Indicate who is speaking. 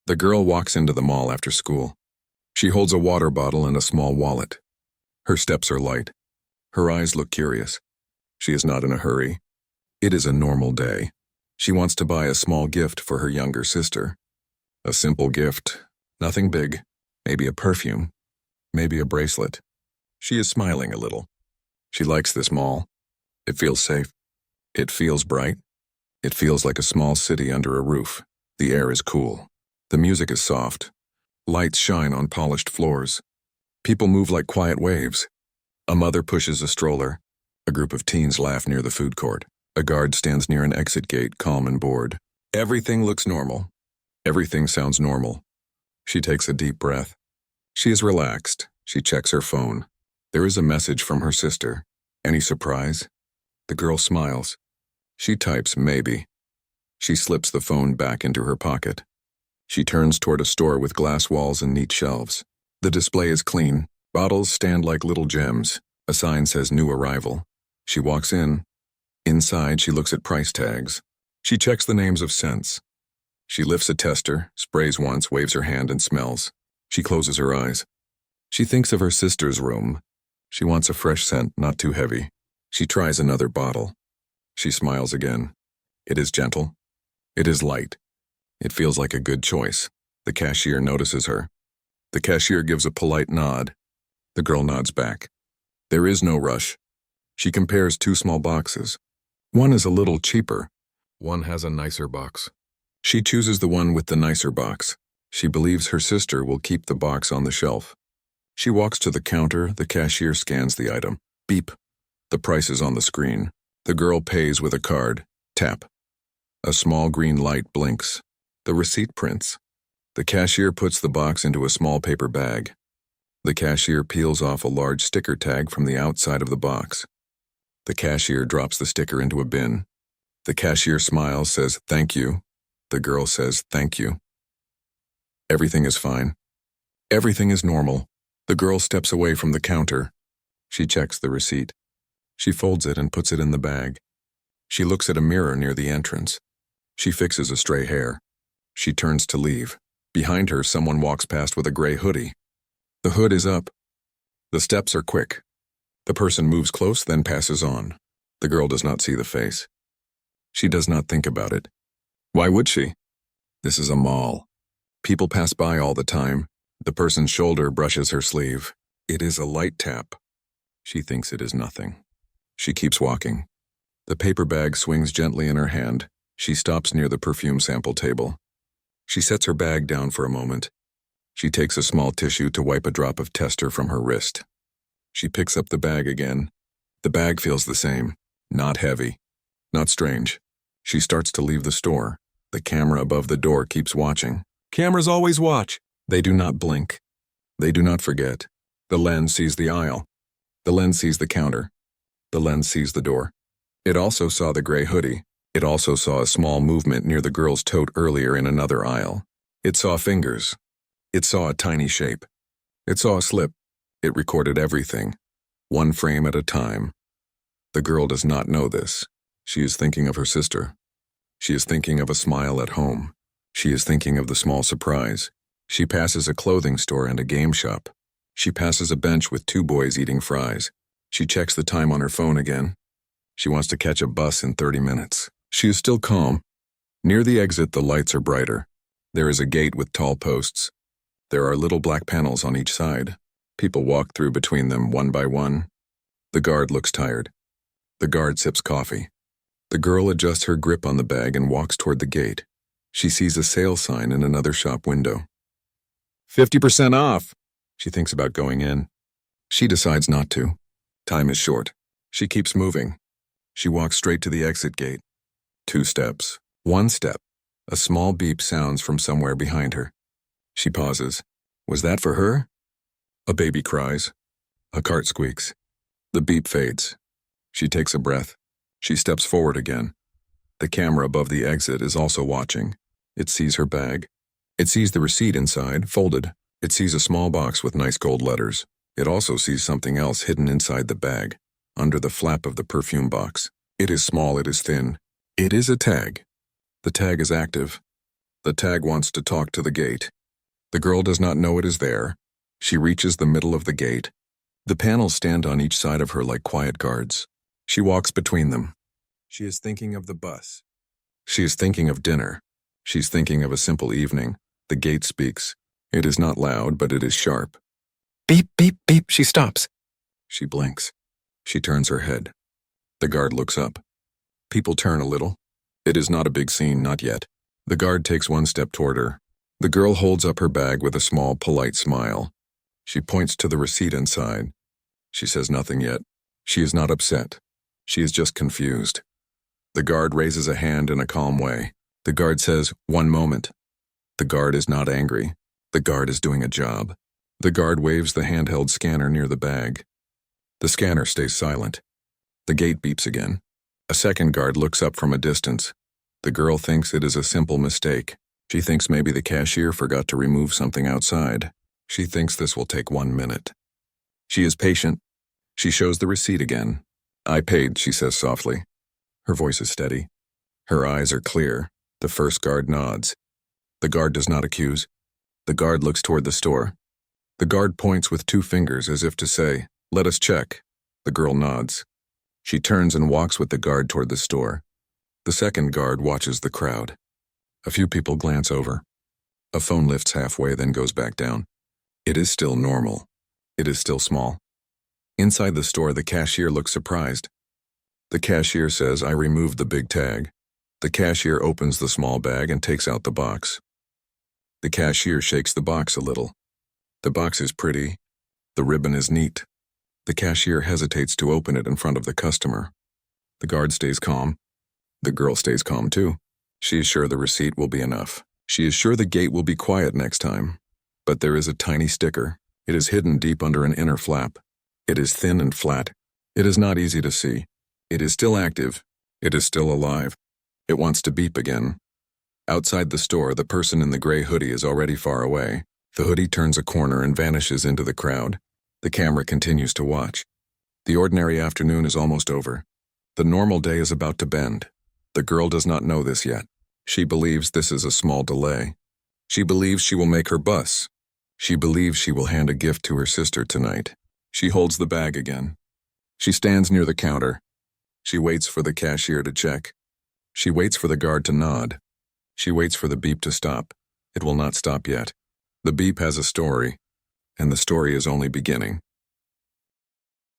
Speaker 1: The girl walks into the mall after school. She holds a water bottle and a small wallet. Her steps are light. Her eyes look curious. She is not in a hurry. It is a normal day. She wants to buy a small gift for her younger sister. A simple gift, nothing big, maybe a perfume, maybe a bracelet. She is smiling a little. She likes this mall. It feels safe. It feels bright. It feels like a small city under a roof. The air is cool. The music is soft. Lights shine on polished floors. People move like quiet waves. A mother pushes a stroller. A group of teens laugh near the food court. A guard stands near an exit gate, calm and bored. Everything looks normal. Everything sounds normal. She takes a deep breath. She is relaxed. She checks her phone. There is a message from her sister. Any surprise? The girl smiles. She types maybe. She slips the phone back into her pocket. She turns toward a store with glass walls and neat shelves. The display is clean. Bottles stand like little gems. A sign says new arrival. She walks in. Inside, she looks at price tags. She checks the names of scents. She lifts a tester, sprays once, waves her hand and smells. She closes her eyes. She thinks of her sister's room. She wants a fresh scent, not too heavy. She tries another bottle. She smiles again. It is gentle. It is light. It feels like a good choice. The cashier notices her. The cashier gives a polite nod. The girl nods back. There is no rush. She compares two small boxes. One is a little cheaper. One has a nicer box. She chooses the one with the nicer box. She believes her sister will keep the box on the shelf. She walks to the counter. The cashier scans the item. Beep. The price is on the screen. The girl pays with a card. Tap. A small green light blinks. The receipt prints. The cashier puts the box into a small paper bag. The cashier peels off a large sticker tag from the outside of the box. The cashier drops the sticker into a bin. The cashier smiles, says, "Thank you." The girl says, "Thank you." Everything is fine. Everything is normal. The girl steps away from the counter. She checks the receipt. She folds it and puts it in the bag. She looks at a mirror near the entrance. She fixes a stray hair. She turns to leave. Behind her, someone walks past with a gray hoodie. The hood is up. The steps are quick. The person moves close, then passes on. The girl does not see the face. She does not think about it. Why would she? This is a mall. People pass by all the time. The person's shoulder brushes her sleeve. It is a light tap. She thinks it is nothing. She keeps walking. The paper bag swings gently in her hand. She stops near the perfume sample table. She sets her bag down for a moment. She takes a small tissue to wipe a drop of tester from her wrist. She picks up the bag again. The bag feels the same. Not heavy. Not strange. She starts to leave the store. The camera above the door keeps watching. Cameras always watch. They do not blink. They do not forget. The lens sees the aisle. The lens sees the counter. The lens sees the door. It also saw the gray hoodie. It also saw a small movement near the girl's tote earlier in another aisle. It saw fingers. It saw a tiny shape. It saw a slip. It recorded everything, one frame at a time. The girl does not know this. She is thinking of her sister. She is thinking of a smile at home. She is thinking of the small surprise. She passes a clothing store and a game shop. She passes a bench with two boys eating fries. She checks the time on her phone again. She wants to catch a bus in 30 minutes. She is still calm. Near the exit, the lights are brighter. There is a gate with tall posts. There are little black panels on each side. People walk through between them one by one. The guard looks tired. The guard sips coffee. The girl adjusts her grip on the bag and walks toward the gate. She sees a sale sign in another shop window. 50% off! She thinks about going in. She decides not to. Time is short. She keeps moving. She walks straight to the exit gate. 2 steps. 1 step. A small beep sounds from somewhere behind her. She pauses. Was that for her? A baby cries. A cart squeaks. The beep fades. She takes a breath. She steps forward again. The camera above the exit is also watching. It sees her bag. It sees the receipt inside, folded. It sees a small box with nice gold letters. It also sees something else hidden inside the bag, under the flap of the perfume box. It is small, it is thin. It is a tag. The tag is active. The tag wants to talk to the gate. The girl does not know it is there. She reaches the middle of the gate. The panels stand on each side of her like quiet guards. She walks between them. She is thinking of the bus. She is thinking of dinner. She's thinking of a simple evening. The gate speaks. It is not loud, but it is sharp. Beep, beep, beep. She stops. She blinks. She turns her head. The guard looks up. People turn a little. It is not a big scene, not yet. The guard takes one step toward her. The girl holds up her bag with a small, polite smile. She points to the receipt inside. She says nothing yet. She is not upset. She is just confused. The guard raises a hand in a calm way. The guard says, "1 moment." The guard is not angry. The guard is doing a job. The guard waves the handheld scanner near the bag. The scanner stays silent. The gate beeps again. A second guard looks up from a distance. The girl thinks it is a simple mistake. She thinks maybe the cashier forgot to remove something outside. She thinks this will take 1 minute. She is patient. She shows the receipt again. "I paid," she says softly. Her voice is steady. Her eyes are clear. The first guard nods. The guard does not accuse. The guard looks toward the store. The guard points with 2 fingers as if to say, "Let us check." The girl nods. She turns and walks with the guard toward the store. The second guard watches the crowd. A few people glance over. A phone lifts halfway, then goes back down. It is still normal. It is still small. Inside the store, the cashier looks surprised. The cashier says, "I removed the big tag." The cashier opens the small bag and takes out the box. The cashier shakes the box a little. The box is pretty. The ribbon is neat. The cashier hesitates to open it in front of the customer. The guard stays calm. The girl stays calm too. She is sure the receipt will be enough. She is sure the gate will be quiet next time. But there is a tiny sticker. It is hidden deep under an inner flap. It is thin and flat. It is not easy to see. It is still active. It is still alive. It wants to beep again. Outside the store, the person in the gray hoodie is already far away. The hoodie turns a corner and vanishes into the crowd. The camera continues to watch. The ordinary afternoon is almost over. The normal day is about to bend. The girl does not know this yet. She believes this is a small delay. She believes she will make her bus. She believes she will hand a gift to her sister tonight. She holds the bag again. She stands near the counter. She waits for the cashier to check. She waits for the guard to nod. She waits for the beep to stop. It will not stop yet. The beep has a story, and the story is only beginning.